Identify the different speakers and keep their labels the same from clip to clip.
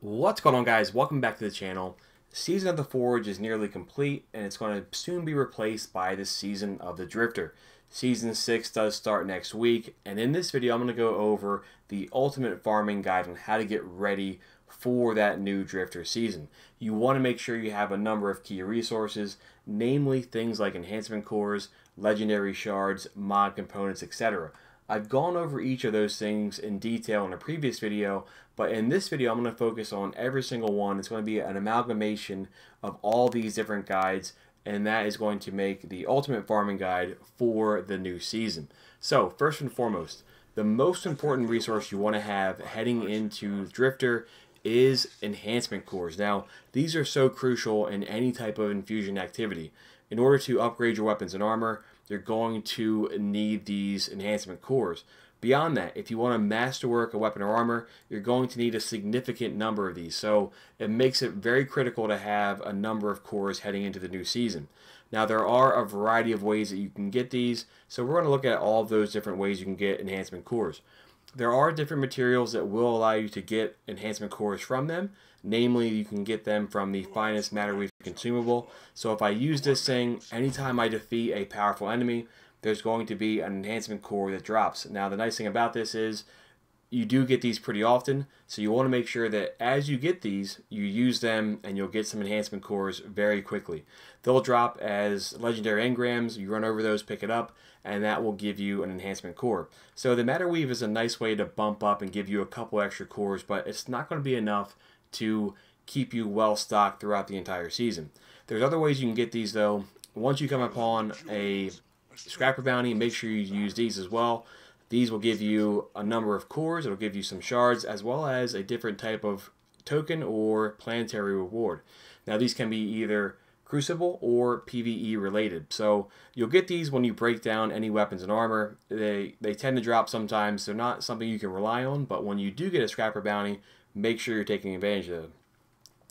Speaker 1: What's going on, guys? Welcome back to the channel. Season of the Forge is nearly complete, and it's going to soon be replaced by the Season of the Drifter. Season 6 does start next week, and in this video I'm going to go over the ultimate farming guide on how to get ready for that new Drifter season. You want to make sure you have a number of key resources, namely things like Enhancement Cores, Legendary Shards, mod components, etc. I've gone over each of those things in detail in a previous video, but in this video I'm going to focus on every single one. It's going to be an amalgamation of all these different guides, and that is going to make the ultimate farming guide for the new season. So first and foremost, the most important resource you want to have heading into Drifter is Enhancement Cores. Now, these are so crucial in any type of infusion activity. In order to upgrade your weapons and armor, you're going to need these Enhancement Cores. Beyond that, if you want to masterwork a weapon or armor, you're going to need a significant number of these. So it makes it very critical to have a number of cores heading into the new season. Now, there are a variety of ways that you can get these, so we're going to look at all of those different ways you can get Enhancement Cores. There are different materials that will allow you to get Enhancement Cores from them. Namely, you can get them from the finest Matterweave consumable. So if I use this thing, anytime I defeat a powerful enemy, there's going to be an Enhancement Core that drops. Now, the nice thing about this is you do get these pretty often, so you want to make sure that as you get these, you use them and you'll get some Enhancement Cores very quickly. They'll drop as legendary engrams. You run over those, pick it up, and that will give you an Enhancement Core. So the Matterweave is a nice way to bump up and give you a couple extra cores, but it's not going to be enough to keep you well stocked throughout the entire season. There's other ways you can get these though. Once you come upon a Scapper Bounty, make sure you use these as well. These will give you a number of cores, it'll give you some shards, as well as a different type of token or planetary reward. Now these can be either Crucible or PvE related. So you'll get these when you break down any weapons and armor. They tend to drop sometimes. They're not something you can rely on, but when you do get a Scapper Bounty, make sure you're taking advantage of them.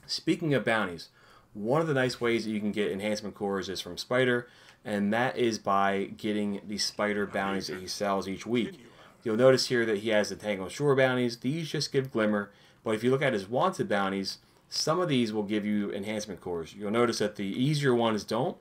Speaker 1: Speaking of bounties, one of the nice ways that you can get Enhancement Cores is from Spyder, and that is by getting the Spyder Bounties that he sells each week. You'll notice here that he has the Tangled Shore Bounties. These just give Glimmer, but if you look at his Wanted Bounties, some of these will give you Enhancement Cores. You'll notice that the easier ones don't,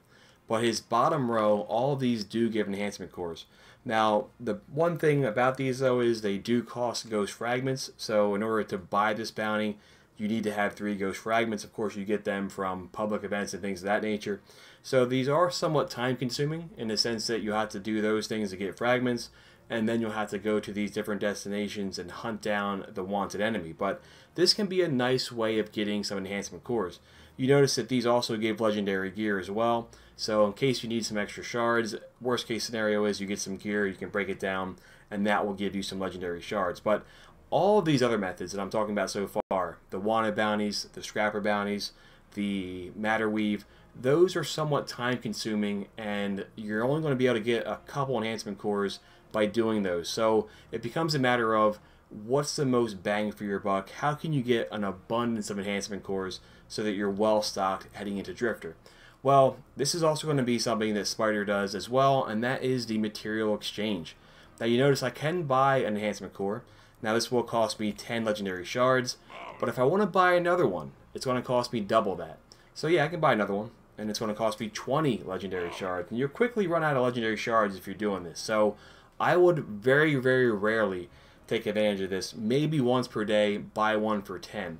Speaker 1: but his bottom row, all of these do give Enhancement Cores. Now, the one thing about these though is they do cost ghost fragments, so in order to buy this bounty, you need to have 3 ghost fragments. Of course, you get them from public events and things of that nature. So these are somewhat time consuming in the sense that you have to do those things to get fragments, and then you'll have to go to these different destinations and hunt down the wanted enemy. But this can be a nice way of getting some Enhancement Cores. You notice that these also give legendary gear as well. So in case you need some extra shards, worst case scenario is you get some gear, you can break it down, and that will give you some legendary shards. But all of these other methods that I'm talking about so far, the Wanted Bounties, the Scapper Bounties, the Matterweave, those are somewhat time consuming, and you're only going to be able to get a couple Enhancement Cores by doing those. So it becomes a matter of what's the most bang for your buck? How can you get an abundance of Enhancement Cores so that you're well stocked heading into Drifter? Well, this is also going to be something that Spyder does as well, and that is the material exchange. Now you notice I can buy an Enhancement Core. Now this will cost me 10 legendary shards, but if I want to buy another one, it's going to cost me double that. So yeah, I can buy another one, and it's going to cost me 20 legendary shards, and you'll quickly run out of legendary shards if you're doing this. So I would very, very rarely take advantage of this. Maybe once per day, buy one for 10.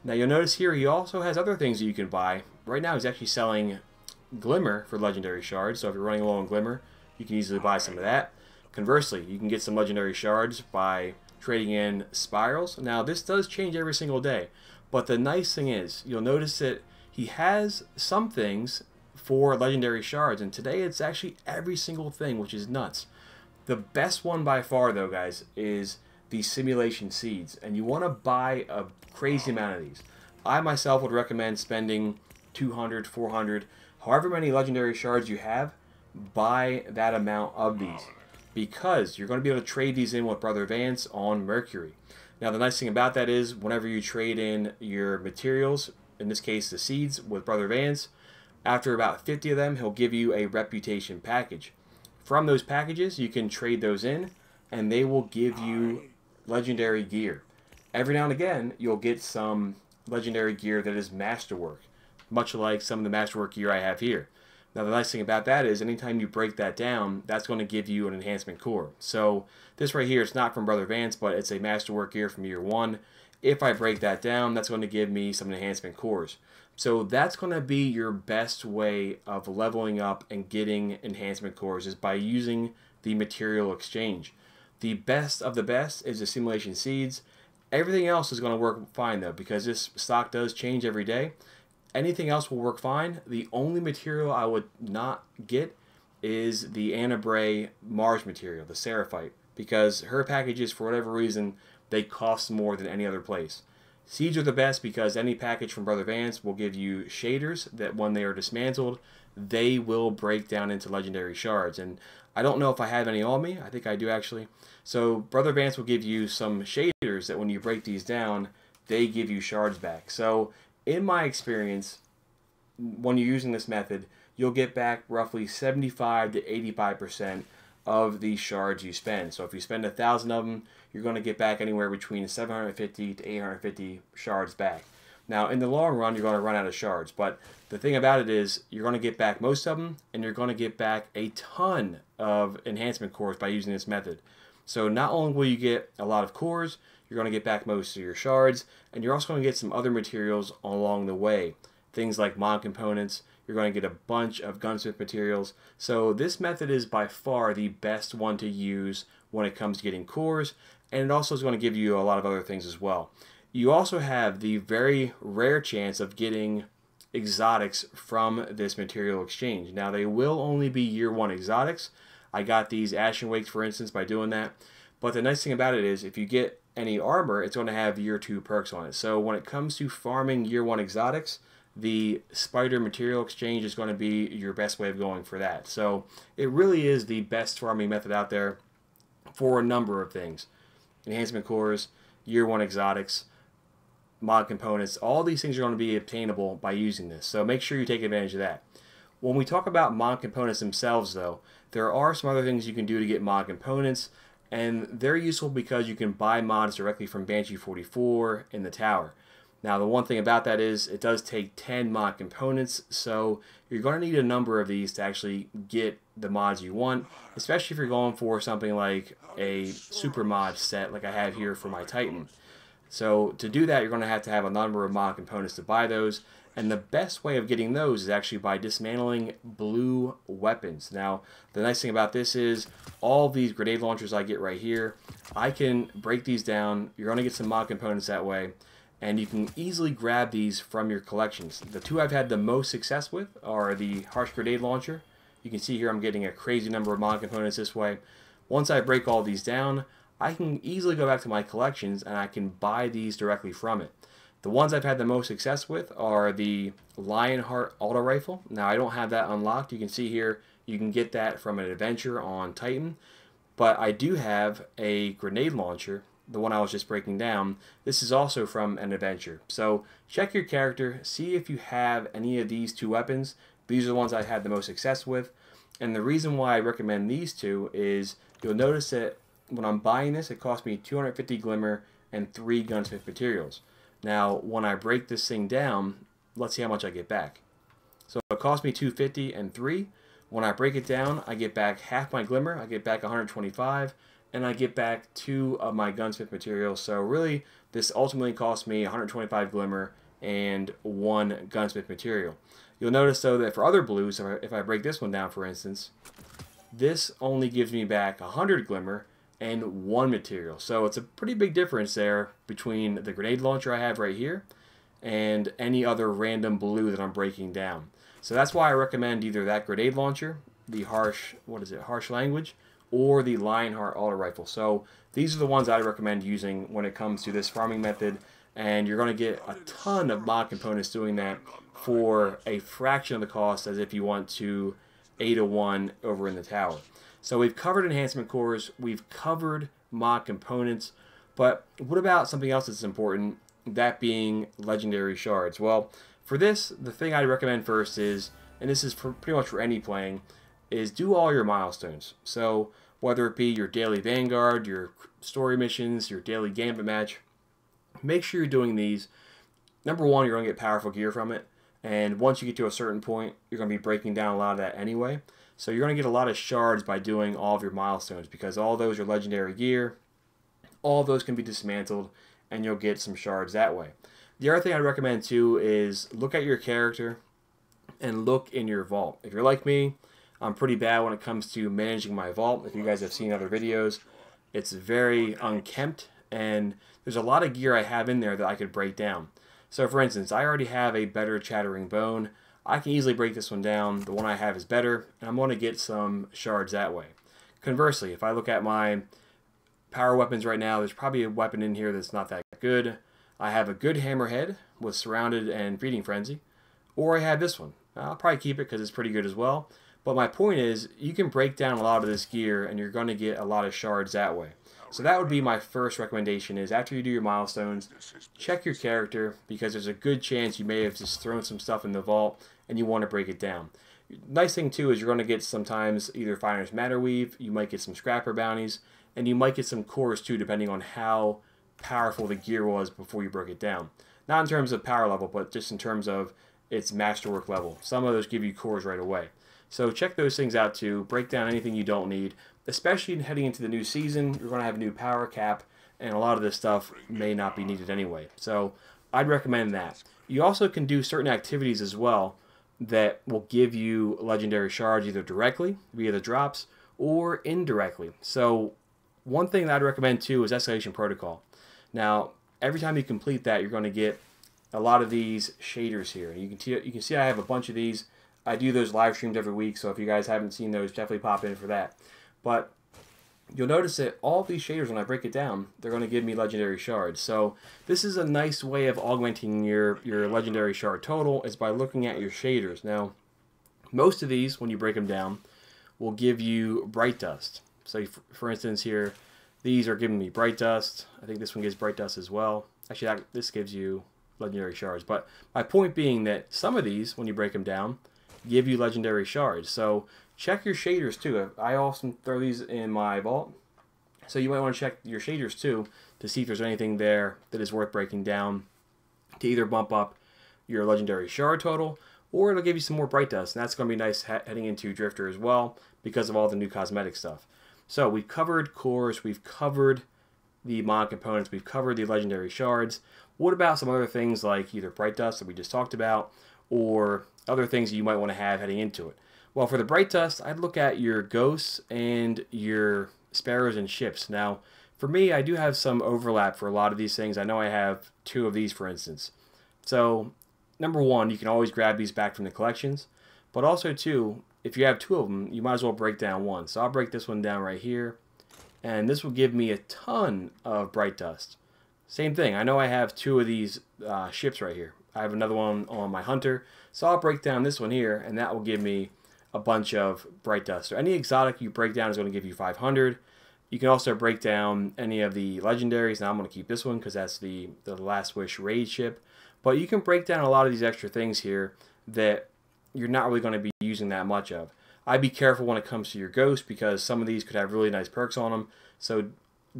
Speaker 1: Now you'll notice here he also has other things that you can buy. Right now he's actually selling Glimmer for legendary shards, so if you're running low on Glimmer, you can easily buy some of that. Conversely, you can get some legendary shards by trading in spirals. Now this does change every single day, but the nice thing is you'll notice that he has some things for legendary shards, and today it's actually every single thing, which is nuts. The best one by far though, guys, is the simulation seeds, and you want to buy a crazy amount of these. I myself would recommend spending 200, 400, however many legendary shards you have, buy that amount of these, because you're going to be able to trade these in with Brother Vance on Mercury. Now the nice thing about that is whenever you trade in your materials, in this case the seeds, with Brother Vance, after about 50 of them he'll give you a reputation package. From those packages you can trade those in, and they will give you legendary gear. Every now and again you'll get some legendary gear that is masterwork, much like some of the masterwork gear I have here. Now the nice thing about that is anytime you break that down, that's going to give you an enhancement core. So this right here, it's not from Brother Vance, but it's a masterwork gear from year 1. If I break that down, that's going to give me some enhancement cores. So that's going to be your best way of leveling up and getting enhancement cores, is by using the material exchange. The best of the best is the simulation seeds. Everything else is going to work fine though, because this stock does change every day. Anything else will work fine. The only material I would not get is the Anna Bray Mars material, the Seraphite, because her packages, for whatever reason, they cost more than any other place. Seeds are the best because any package from Brother Vance will give you shaders that when they are dismantled, they will break down into legendary shards. And I don't know if I have any on me. I think I do actually. So Brother Vance will give you some shaders that when you break these down, they give you shards back. So in my experience, when you're using this method, you'll get back roughly 75 to 85% of the shards you spend. So if you spend 1,000 of them, you're going to get back anywhere between 750 to 850 shards back. Now, in the long run, you're going to run out of shards, but the thing about it is you're going to get back most of them, and you're going to get back a ton of enhancement cores by using this method. So not only will you get a lot of cores, you're going to get back most of your shards, and you're also going to get some other materials along the way. Things like mod components, you're going to get a bunch of gunsmith materials. So this method is by far the best one to use when it comes to getting cores, and it also is going to give you a lot of other things as well. You also have the very rare chance of getting exotics from this material exchange. Now they will only be year 1 exotics. I got these Ashen Wakes, for instance, by doing that. But the nice thing about it is if you get any armor, it's going to have year 2 perks on it. So when it comes to farming year 1 exotics, the Spyder material exchange is going to be your best way of going for that. So it really is the best farming method out there for a number of things. Enhancement cores, year 1 exotics, mod components, all these things are going to be obtainable by using this. So make sure you take advantage of that. When we talk about mod components themselves though, there are some other things you can do to get mod components, and they're useful because you can buy mods directly from Banshee 44 in the tower. Now the one thing about that is it does take 10 mod components, so you're going to need a number of these to actually get the mods you want, especially if you're going for something like a super mod set like I have here for my Titan. So to do that, you're going to have a number of mod components to buy those, and the best way of getting those is actually by dismantling blue weapons. Now the nice thing about this is all these grenade launchers I get right here, I can break these down. You're going to get some mod components that way, and you can easily grab these from your collections. The two I've had the most success with are the Harsh Grenade Launcher. You can see here I'm getting a crazy number of mod components this way. Once I break all these down, I can easily go back to my collections and I can buy these directly from it. The ones I've had the most success with are the Lionheart Auto Rifle. Now I don't have that unlocked. You can see here you can get that from an adventure on Titan. But I do have a grenade launcher, the one I was just breaking down. This is also from an adventure. So check your character, see if you have any of these two weapons. These are the ones I had the most success with. And the reason why I recommend these two is you'll notice that when I'm buying this, it cost me 250 Glimmer and 3 gunsmith materials. Now, when I break this thing down, let's see how much I get back. So it cost me 250 and 3. When I break it down, I get back half my Glimmer, I get back 125, and I get back 2 of my gunsmith materials. So really, this ultimately cost me 125 Glimmer and 1 gunsmith material. You'll notice though that for other blues, if I break this one down for instance, this only gives me back 100 Glimmer and 1 material. So it's a pretty big difference there between the grenade launcher I have right here and any other random blue that I'm breaking down. So that's why I recommend either that grenade launcher, the harsh language, or the Lionheart Auto Rifle. So these are the ones I recommend using when it comes to this farming method, and you're going to get a ton of mod components doing that for a fraction of the cost as if you want to 8-1 over in the tower. So we've covered enhancement cores, we've covered mod components, but what about something else that's important, that being legendary shards? Well, for this, the thing I'd recommend first is, and this is pretty much for any playing, is do all your milestones. So whether it be your daily Vanguard, your story missions, your daily Gambit match, make sure you're doing these. number one, you're going to get powerful gear from it. And once you get to a certain point, you're going to be breaking down a lot of that anyway. So you're going to get a lot of shards by doing all of your milestones, because all those are legendary gear. All of those can be dismantled, and you'll get some shards that way. The other thing I'd recommend too is look at your character and look in your vault. If you're like me, I'm pretty bad when it comes to managing my vault. If you guys have seen other videos, it's very unkempt, and there's a lot of gear I have in there that I could break down. So for instance, I already have a better chattering bone. I can easily break this one down. The one I have is better, and I'm going to get some shards that way. Conversely, if I look at my power weapons right now, there's probably a weapon in here that's not that good. I have a good hammerhead with surrounded and feeding frenzy, or I have this one. I'll probably keep it because it's pretty good as well. But my point is, you can break down a lot of this gear, and you're going to get a lot of shards that way. So that would be my first recommendation, is after you do your milestones, check your character, because there's a good chance you may have just thrown some stuff in the vault and you want to break it down. Nice thing too is you're going to get sometimes either Finder's Matterweave, you might get some Scapper Bounties, and you might get some cores too, depending on how powerful the gear was before you broke it down. Not in terms of power level, but just in terms of its masterwork level. Some of those give you cores right away. So check those things out too. Break down anything you don't need. Especially heading into the new season, you're going to have a new power cap, and a lot of this stuff may not be needed anyway. So I'd recommend that. You also can do certain activities as well that will give you legendary shards either directly via the drops or indirectly. So one thing that I'd recommend too is Escalation Protocol. Now, every time you complete that, you're going to get a lot of these shaders here. You can see I have a bunch of these. I do those live streams every week, so if you guys haven't seen those, definitely pop in for that. But you'll notice that all of these shaders, when I break it down, they're going to give me legendary shards. So this is a nice way of augmenting your legendary shard total, is by looking at your shaders. Now, most of these, when you break them down, will give you bright dust. So for instance here, these are giving me bright dust. I think this one gives bright dust as well. Actually, this gives you legendary shards. But my point being that some of these, when you break them down, give you legendary shards. So check your shaders too. I often throw these in my vault, so you might want to check your shaders too to see if there's anything there that is worth breaking down to either bump up your legendary shard total, or it'll give you some more bright dust, and that's going to be nice heading into Drifter as well because of all the new cosmetic stuff. So we've covered cores, we've covered the mod components, we've covered the legendary shards. What about some other things like either bright dust that we just talked about, or other things that you might want to have heading into it? Well, for the bright dust, I'd look at your ghosts and your sparrows and ships. Now, for me, I do have some overlap for a lot of these things. I know I have 2 of these, for instance. So, number one, you can always grab these back from the collections. But also, too, if you have 2 of them, you might as well break down one. So I'll break this one down right here. And this will give me a ton of bright dust. Same thing. I know I have 2 of these ships right here. I have another one on my hunter. So I'll break down this one here, and that will give me a bunch of bright dust. So any exotic you break down is going to give you 500. You can also break down any of the legendaries. Now I'm going to keep this one because that's the Last Wish raid ship. But you can break down a lot of these extra things here that you're not really going to be using that much of. I'd be careful when it comes to your ghost, because some of these could have really nice perks on them. So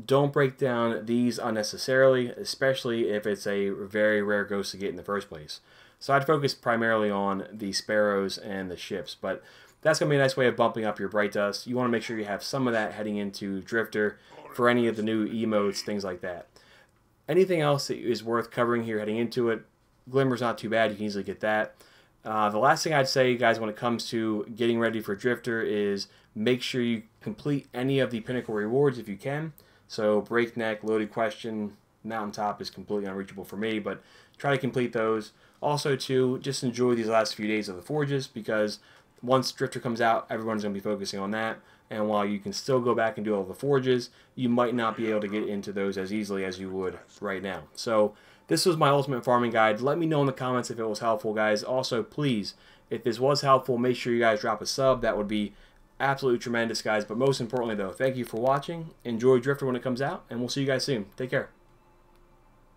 Speaker 1: don't break down these unnecessarily, especially if it's a very rare ghost to get in the first place. So I'd focus primarily on the sparrows and the ships, but that's going to be a nice way of bumping up your bright dust. You want to make sure you have some of that heading into Drifter for any of the new emotes, things like that. Anything else that is worth covering here heading into it, Glimmer's not too bad, you can easily get that. The last thing I'd say, guys, when it comes to getting ready for Drifter is make sure you complete any of the pinnacle rewards if you can. So Breakneck, Loaded Question, Mountaintop is completely unreachable for me, but try to complete those. Also, too, just enjoy these last few days of the Forges, because once Drifter comes out, everyone's going to be focusing on that. And while you can still go back and do all the Forges, you might not be able to get into those as easily as you would right now. So this was my ultimate farming guide. Let me know in the comments if it was helpful, guys. Also, please, if this was helpful, make sure you guys drop a sub. That would be absolutely tremendous, guys. But most importantly, though, thank you for watching. Enjoy Drifter when it comes out, and we'll see you guys soon. Take care.